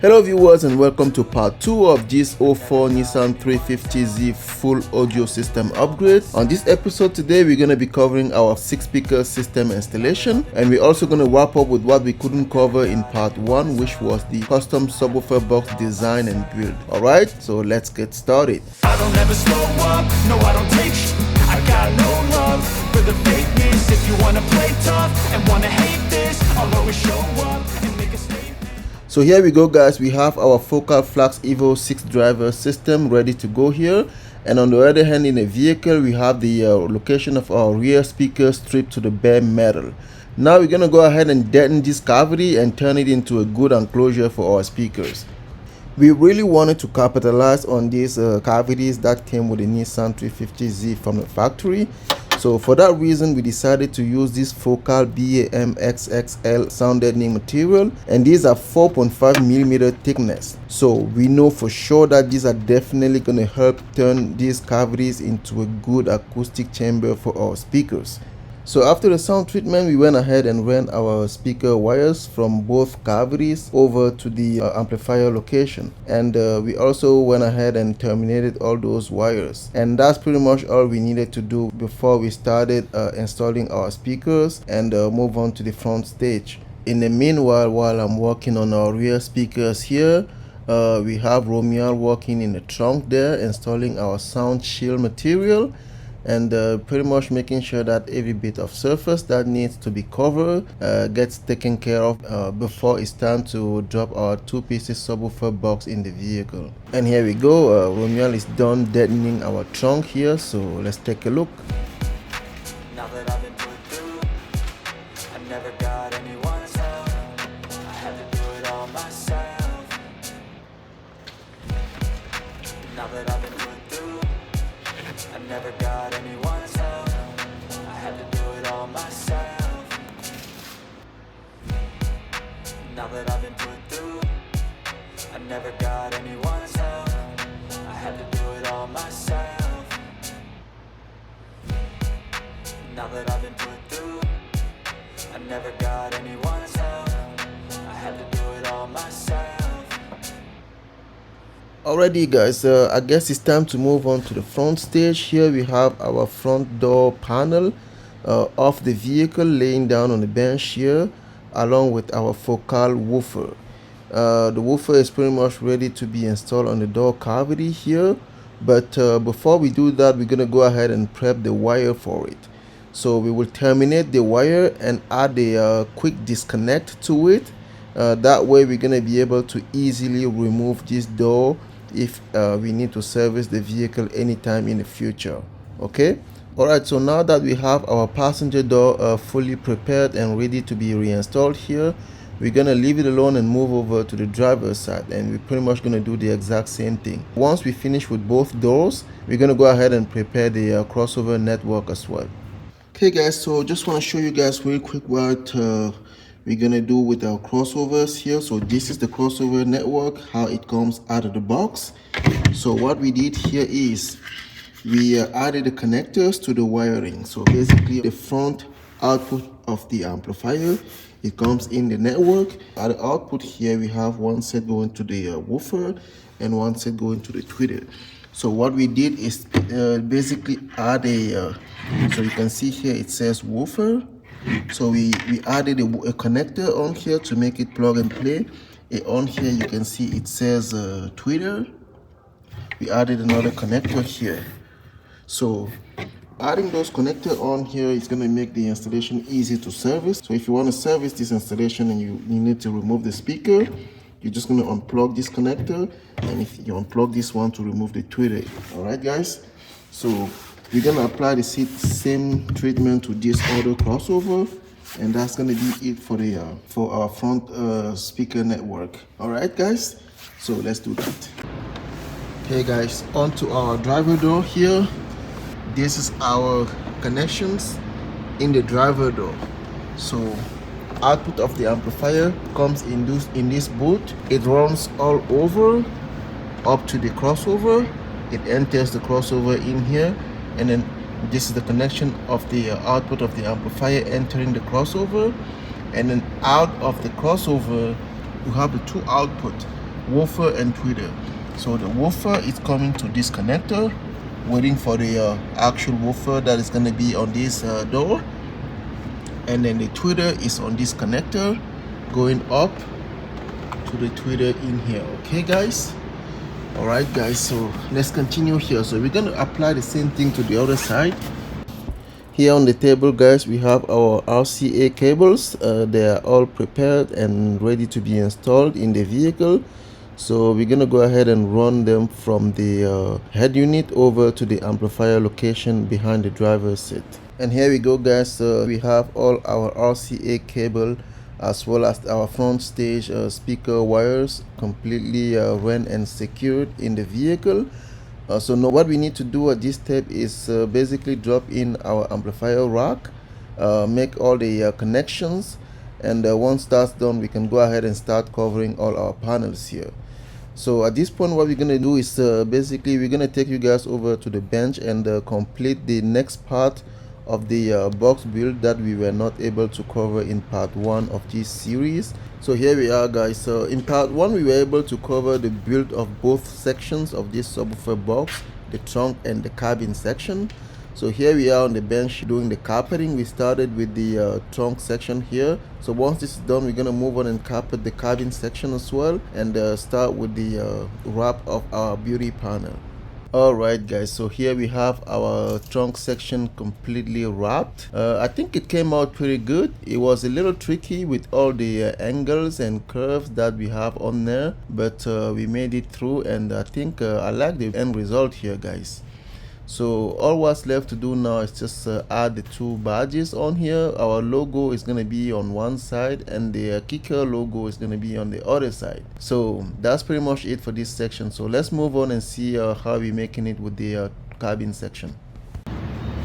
Hello viewers, and welcome to part 2 of this 04 Nissan 350Z full audio system upgrade. On this episode today, we're going to be covering our 6-speaker system installation, and we're also going to wrap up with what we couldn't cover in part 1, which was the custom subwoofer box design and build. Alright, so let's get started. I don't ever slow up, no I don't take sh**. I got no love for the fakeness. If you wanna play tough and wanna hate this, I'll always show up and make a statement. So here we go guys, we have our Focal Flax Evo 6 driver system ready to go here, and on the other hand in the vehicle we have the location of our rear speaker stripped to the bare metal. Now we're gonna go ahead and deaden this cavity and turn it into a good enclosure for our speakers. We really wanted to capitalize on these cavities that came with the Nissan 350Z from the factory. So for that reason, we decided to use this Focal BAM XXL sound deadening material, and these are 4.5mm thickness. So we know for sure that these are definitely going to help turn these cavities into a good acoustic chamber for our speakers. So after the sound treatment, we went ahead and ran our speaker wires from both cavities over to the amplifier location, and we also went ahead and terminated all those wires, and that's pretty much all we needed to do before we started installing our speakers and move on to the front stage. In the meanwhile, while I'm working on our rear speakers here, we have Romeo working in the trunk there, installing our sound shield material, and pretty much making sure that every bit of surface that needs to be covered gets taken care of before it's time to drop our 2-piece subwoofer box in the vehicle. And here we go, Romeo is done deadening our trunk here, so let's take a look. Now that I've been put through, I never got anyone's help. I had to do it all myself. Now that I've been put through, I never got anyone's help. I had to do it all myself. Now that I've been put through, I never got anyone's help. I had to do it all myself. Now that I've been put through, I never got anyone's help. I had to do it all myself. Alrighty guys, I guess it's time to move on to the front stage. Here we have our front door panel of the vehicle laying down on the bench here, along with our focal woofer. The woofer is pretty much ready to be installed on the door cavity here, but before we do that, we're gonna go ahead and prep the wire for it. So we will terminate the wire and add a quick disconnect to it. That way we're gonna be able to easily remove this door if we need to service the vehicle anytime in the future. Okay, alright, so now that we have our passenger door fully prepared and ready to be reinstalled here, we're gonna leave it alone and move over to the driver's side, and we're pretty much gonna do the exact same thing. Once we finish with both doors, we're gonna go ahead and prepare the crossover network as well. Okay guys, so just want to show you guys real quick what we're gonna do with our crossovers here. So this is the crossover network, how it comes out of the box. So what we did here is we added the connectors to the wiring. So basically the front output of the amplifier, it comes in the network. At the output here we have one set going to the woofer and one set going to the tweeter. So what we did is basically add a so you can see here it says woofer. So we added a connector on here to make it plug and play. On here you can see it says tweeter. We added another connector here. So adding those connectors on here is going to make the installation easy to service. So if you want to service this installation and you need to remove the speaker, you're just going to unplug this connector, and if you unplug this one to remove the tweeter. Alright guys, so we're going to apply the same treatment to this auto crossover, and that's going to be it for our front speaker network. Alright guys, so let's do that. Okay guys, onto our driver door here. This is our connections in the driver door. So output of the amplifier comes in this boot. It runs all over up to the crossover. It enters the crossover in here, and then this is the connection of the output of the amplifier entering the crossover, and then out of the crossover you have the two output. woofer and tweeter. So the woofer is coming to this connector, waiting for the actual woofer that is going to be on this door, and then the tweeter is on this connector going up to the tweeter in here. Okay guys, all right guys, so let's continue here. So we're going to apply the same thing to the other side. Here on the table guys, we have our RCA cables. They are all prepared and ready to be installed in the vehicle. So we're gonna go ahead and run them from the head unit over to the amplifier location behind the driver's seat. And here we go guys, we have all our RCA cable as well as our front stage speaker wires completely run and secured in the vehicle. So now what we need to do at this step is basically drop in our amplifier rack, make all the connections, and once that's done, we can go ahead and start covering all our panels here. So at this point, what we're going to do is basically we're going to take you guys over to the bench and complete the next part of the box build that we were not able to cover in part 1 of this series. So here we are guys. So in part 1 we were able to cover the build of both sections of this subwoofer box, the trunk and the cabin section. So here we are on the bench doing the carpeting. We started with the trunk section here. So once this is done, we're gonna move on and carpet the cabin section as well, and start with the wrap of our beauty panel. Alright guys, so here we have our trunk section completely wrapped. I think it came out pretty good. It was a little tricky with all the angles and curves that we have on there, but we made it through, and I think I like the end result here guys. So all what's left to do now is just add the 2 badges on here. Our logo is going to be on one side and the Kicker logo is going to be on the other side. So that's pretty much it for this section. So let's move on and see how we're making it with the cabin section.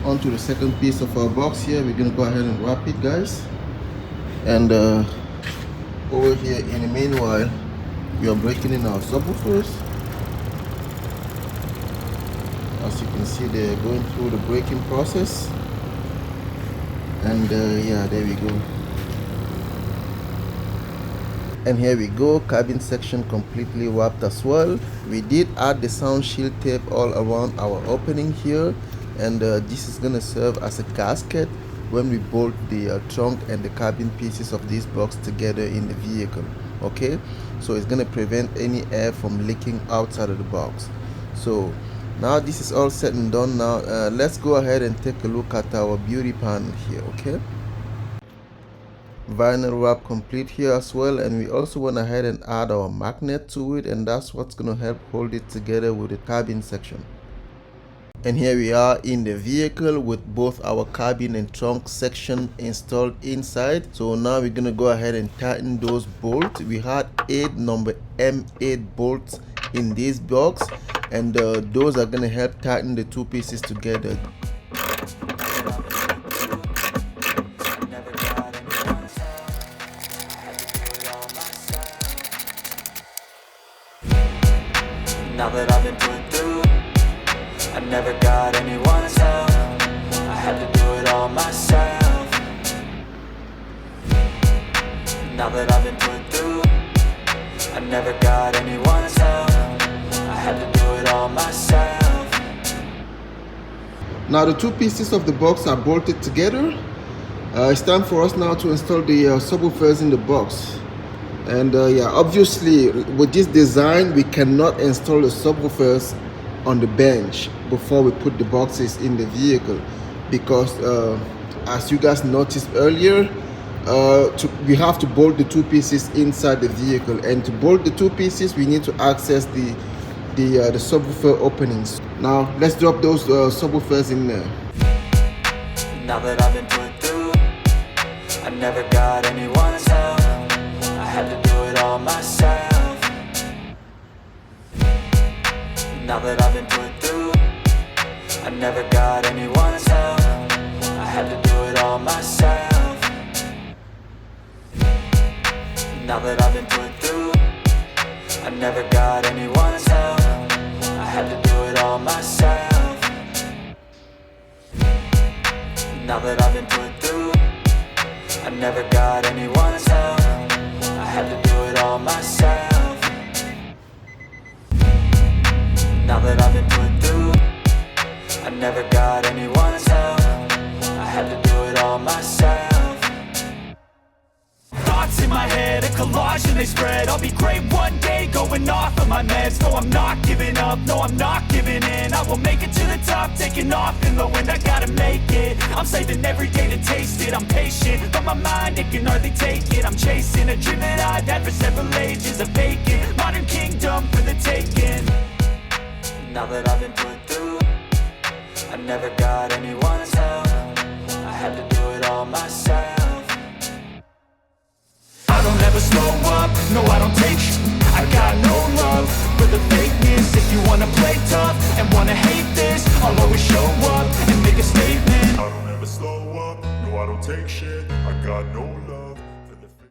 On to the second piece of our box here. We're going to go ahead and wrap it guys. And over here in the meanwhile, we are breaking in our subwoofers. As you can see, they're going through the breaking process, and yeah, there we go. And here we go, cabin section completely wrapped as well. We did add the sound shield tape all around our opening here, and this is gonna serve as a gasket when we bolt the trunk and the cabin pieces of this box together in the vehicle. Okay, so it's gonna prevent any air from leaking outside of the box. So now this is all said and done. Now let's go ahead and take a look at our beauty panel here. Okay, vinyl wrap complete here as well, and we also went ahead and add our magnet to it, and that's what's going to help hold it together with the cabin section. And here we are in the vehicle with both our cabin and trunk section installed inside. So now we're going to go ahead and tighten those bolts. We had 8 number M8 bolts in this box, and those are going to help tighten the 2 pieces together. Now that I've been put through, I never got anyone's help. I had to do it all myself. Now that I've been put through, I never got anyone's help. I had to do it all myself. Now the 2 pieces of the box are bolted together. It's time for us now to install the subwoofers in the box. And yeah, obviously with this design we cannot install the subwoofers on the bench before we put the boxes in the vehicle, because as you guys noticed earlier, we have to bolt the 2 pieces inside the vehicle, and to bolt the 2 pieces we need to access the subwoofer openings. Now let's drop those subwoofers in there. Now that I've been put through, I never got anyone's help. I had to do it all myself. Now that I've been put through, I never got anyone's help. I had to do it all myself. Now that I've been put through, I never got anyone's help. I had to do it all myself. Now that I've been put through, I never got anyone's help. I had to do it all myself. spread. I'll be great one day, going off of my meds. No, I'm not giving up, no, I'm not giving in. I will make it to the top, taking off in the wind. I gotta make it, I'm saving every day to taste it. I'm patient, but my mind, it can hardly take it. I'm chasing a dream that I've had for several ages. A vacant, modern kingdom for the taking. Now that I've been put through, I never got anyone's help. I had to do it all myself. I don't ever slow up, no I don't take sh**. I got no love for the fakeness. If you wanna play tough and wanna hate this, I'll always show up and make a statement. I don't ever slow up, no I don't take shit. I got no love